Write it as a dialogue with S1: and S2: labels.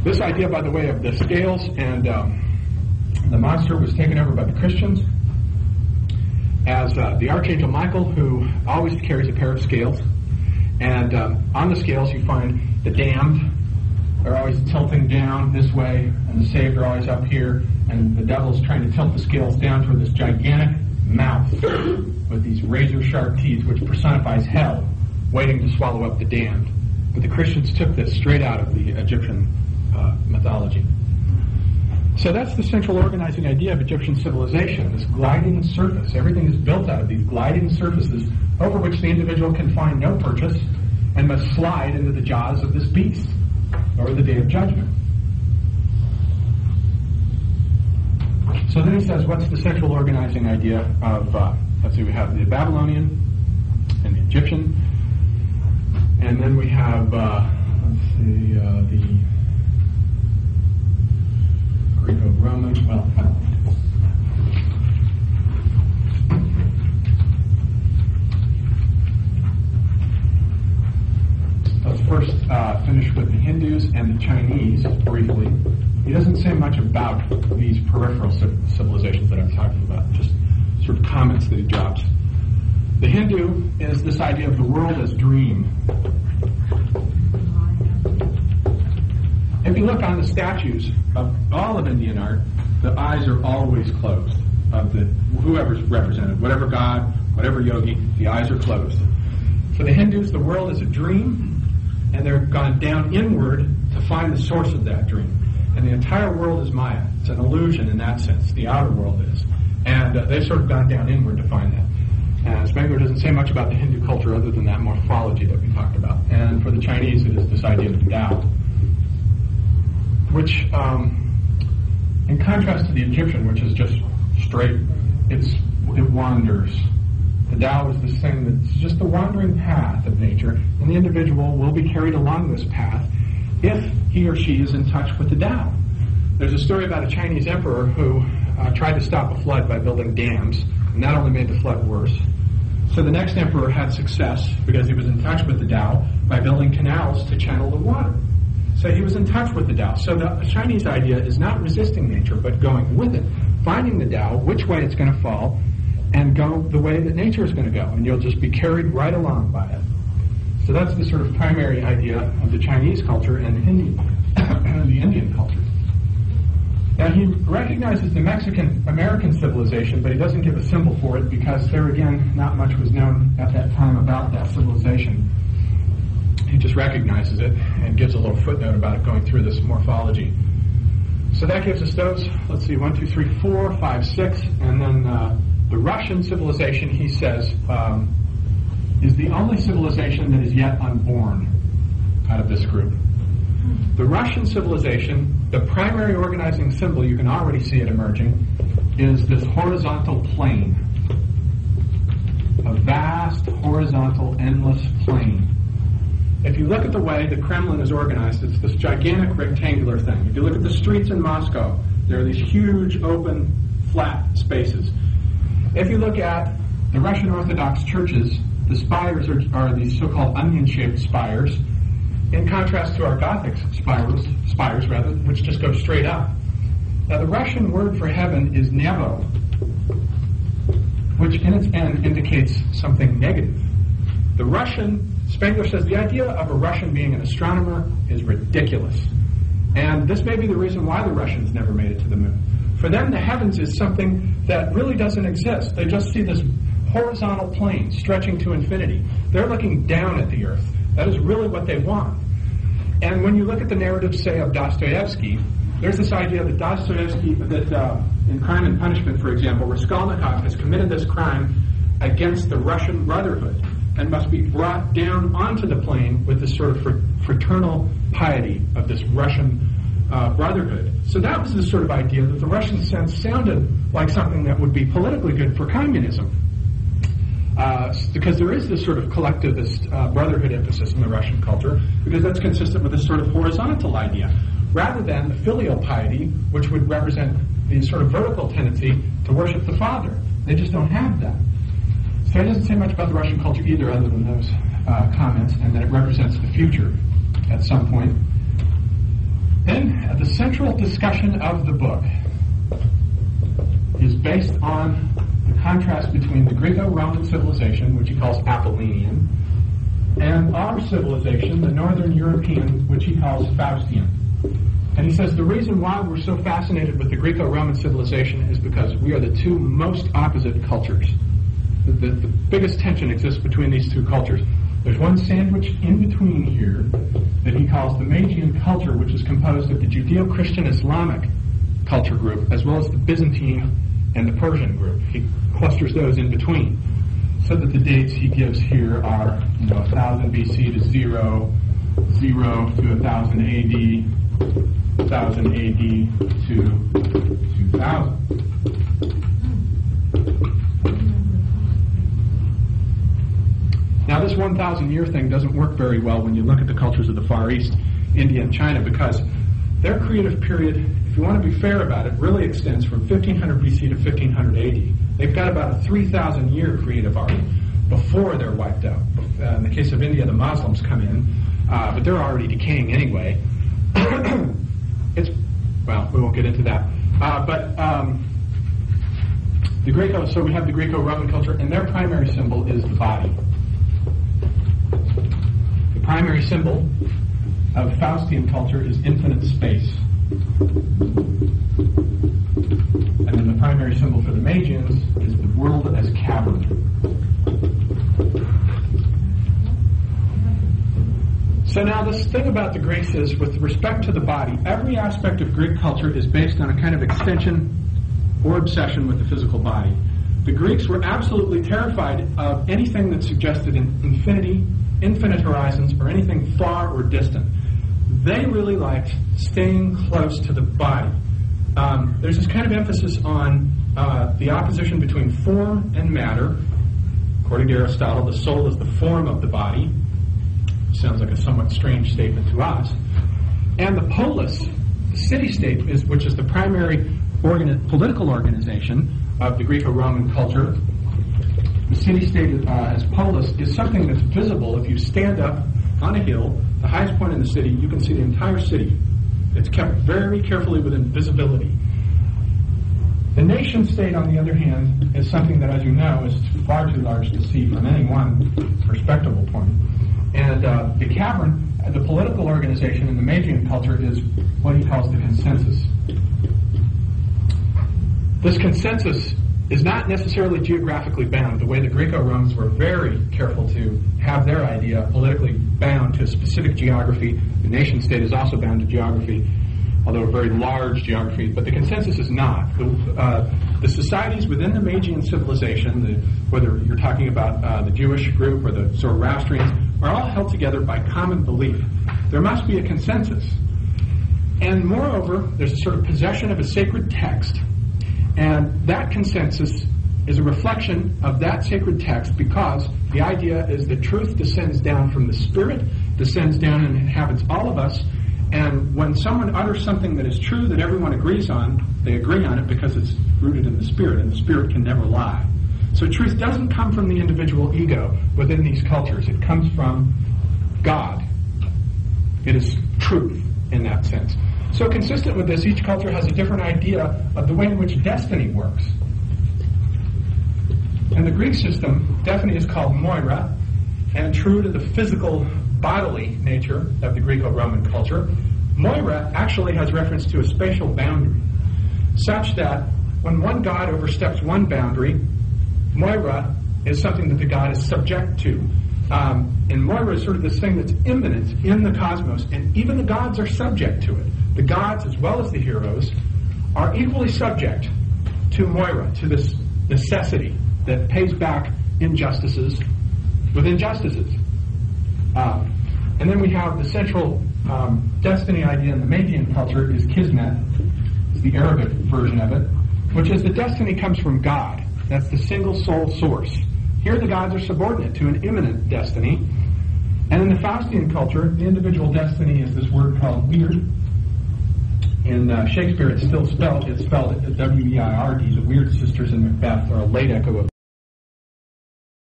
S1: This idea, by the way, of the scales and the monster was taken over by the Christians as the Archangel Michael, who always carries a pair of scales. And on the scales you find the damned are always tilting down this way, and the saved are always up here, and the devil's trying to tilt the scales down toward this gigantic mouth with these razor-sharp teeth, which personifies hell, waiting to swallow up the damned. But the Christians took this straight out of the Egyptian mythology. So that's the central organizing idea of Egyptian civilization, this gliding surface. Everything is built out of these gliding surfaces over which the individual can find no purchase and must slide into the jaws of this beast or the day of judgment. So then he says, what's the central organizing idea of, let's see, we have the Babylonian and the Egyptian, and then we have, the Greco-Roman, well, I don't know. Let's first finish with the Hindus and the Chinese briefly. He doesn't say much about these peripheral civilizations that I'm talking about, just sort of comments that he drops. The Hindu is this idea of the world as dream. If you look on the statues of all of Indian art, the eyes are always closed of whoever's represented, whatever god, whatever yogi, the eyes are closed. For the Hindus, the world is a dream, and they're gone down inward to find the source of that dream. And the entire world is Maya. It's an illusion in that sense. The outer world is. And they've sort of gone down inward to find that. And Spengler doesn't say much about the Hindu culture other than that morphology that we talked about. And for the Chinese, it is this idea of the Tao, which, in contrast to the Egyptian, which is just straight, it wanders. The Tao is this thing that's just the wandering path of nature, and the individual will be carried along this path if he or she is in touch with the Tao. There's a story about a Chinese emperor who tried to stop a flood by building dams, and that only made the flood worse. So the next emperor had success because he was in touch with the Tao by building canals to channel the water. So he was in touch with the Tao. So the Chinese idea is not resisting nature, but going with it, finding the Tao, which way it's going to fall, and go the way that nature is going to go, and you'll just be carried right along by it. So that's the sort of primary idea of the Chinese culture and the Indian culture. Now he recognizes the Mexican-American civilization, but he doesn't give a symbol for it because there again, not much was known at that time about that civilization. He just recognizes it and gives a little footnote about it going through this morphology. So that gives us those, let's see, 1, 2, 3, 4, 5, 6, and then the Russian civilization, he says, is the only civilization that is yet unborn out of this group. The Russian civilization, the primary organizing symbol, you can already see it emerging, is this horizontal plane. A vast, horizontal, endless plane. If you look at the way the Kremlin is organized, it's this gigantic rectangular thing. If you look at the streets in Moscow, there are these huge, open, flat spaces. If you look at the Russian Orthodox churches, the spires are these so-called onion-shaped spires, in contrast to our Gothic spires, which just go straight up. Now, the Russian word for heaven is nebo, which in its end indicates something negative. The Russian, Spengler says, the idea of a Russian being an astronomer is ridiculous. And this may be the reason why the Russians never made it to the moon. For them, the heavens is something that really doesn't exist. They just see this horizontal plane stretching to infinity. They're looking down at the earth. That is really what they want. And when you look at the narrative, say, of Dostoevsky, there's this idea that Dostoevsky, that in Crime and Punishment, for example, Raskolnikov has committed this crime against the Russian Brotherhood and must be brought down onto the plane with this sort of fraternal piety of this Russian Brotherhood. So that was the sort of idea that the Russian sense sounded like something that would be politically good for communism. Because there is this sort of collectivist brotherhood emphasis in the Russian culture, because that's consistent with this sort of horizontal idea, rather than the filial piety, which would represent the sort of vertical tendency to worship the Father. They just don't have that. So he doesn't say much about the Russian culture either, other than those comments, and that it represents the future at some point. Then the central discussion of the book is based on the contrast between the Greco-Roman civilization, which he calls Apollonian, and our civilization, the Northern European, which he calls Faustian. And he says the reason why we're so fascinated with the Greco-Roman civilization is because we are the two most opposite cultures. The biggest tension exists between these two cultures. There's one sandwich in between here that he calls the Magian culture, which is composed of the Judeo-Christian Islamic culture group, as well as the Byzantine and the Persian group. He clusters those in between, so that the dates he gives here are 1000 BC to 0, 0 to 1000 AD, 1000 AD to 2000. Now, this 1,000-year thing doesn't work very well when you look at the cultures of the Far East, India and China, because their creative period, if you want to be fair about it, really extends from 1500 BC to 1500 AD. They've got about a 3,000-year creative arc before they're wiped out. In the case of India, the Muslims come in, but they're already decaying anyway. Well, we won't get into that. So we have the Greco-Roman culture, and their primary symbol is the body. The primary symbol of Faustian culture is infinite space. And then the primary symbol for the Magians is the world as cavern. So now this thing about the Greeks is, with respect to the body, every aspect of Greek culture is based on a kind of extension or obsession with the physical body. The Greeks were absolutely terrified of anything that suggested an infinity, infinite horizons, or anything far or distant. They really liked staying close to the body. There's this kind of emphasis on the opposition between form and matter. According to Aristotle, the soul is the form of the body. Sounds like a somewhat strange statement to us. And the polis, the city-state, which is the primary political organization of the Greco-Roman culture. The city-state as polis is something that's visible. If you stand up on a hill, the highest point in the city, you can see the entire city. It's kept very carefully within visibility. The nation-state, on the other hand, is something that, as you know, is far too large to see from any one respectable point. And the cavern, the political organization in the Magian culture, is what he calls the consensus. This consensus is not necessarily geographically bound, the way the Greco-Romans were very careful to have their idea politically bound to a specific geography. The nation-state is also bound to geography, although a very large geography, but the consensus is not. The societies within the Magian civilization, whether you're talking about the Jewish group or the Zoroastrians, are all held together by common belief. There must be a consensus. And moreover, there's a sort of possession of a sacred text, and that consensus is a reflection of that sacred text, because the idea is that truth descends down from the Spirit, descends down and inhabits all of us, and when someone utters something that is true that everyone agrees on, they agree on it because it's rooted in the Spirit, and the Spirit can never lie. So truth doesn't come from the individual ego within these cultures. It comes from God. It is truth in that sense. So consistent with this, each culture has a different idea of the way in which destiny works. In the Greek system, destiny is called moira, and true to the physical, bodily nature of the Greco-Roman culture, moira actually has reference to a spatial boundary, such that when one god oversteps one boundary, moira is something that the god is subject to. And moira is sort of this thing that's immanent in the cosmos, and even the gods are subject to it. The gods, as well as the heroes, are equally subject to moira, to this necessity that pays back injustices with injustices. And then we have the central destiny idea in the Magian culture is Kismet, is the Arabic version of it, which is that destiny comes from God. That's the single sole source. Here the gods are subordinate to an immanent destiny. And in the Faustian culture, the individual destiny is this word called weird. In Shakespeare, it's spelled W-E-I-R-D. The Weird sisters in Macbeth are a late echo of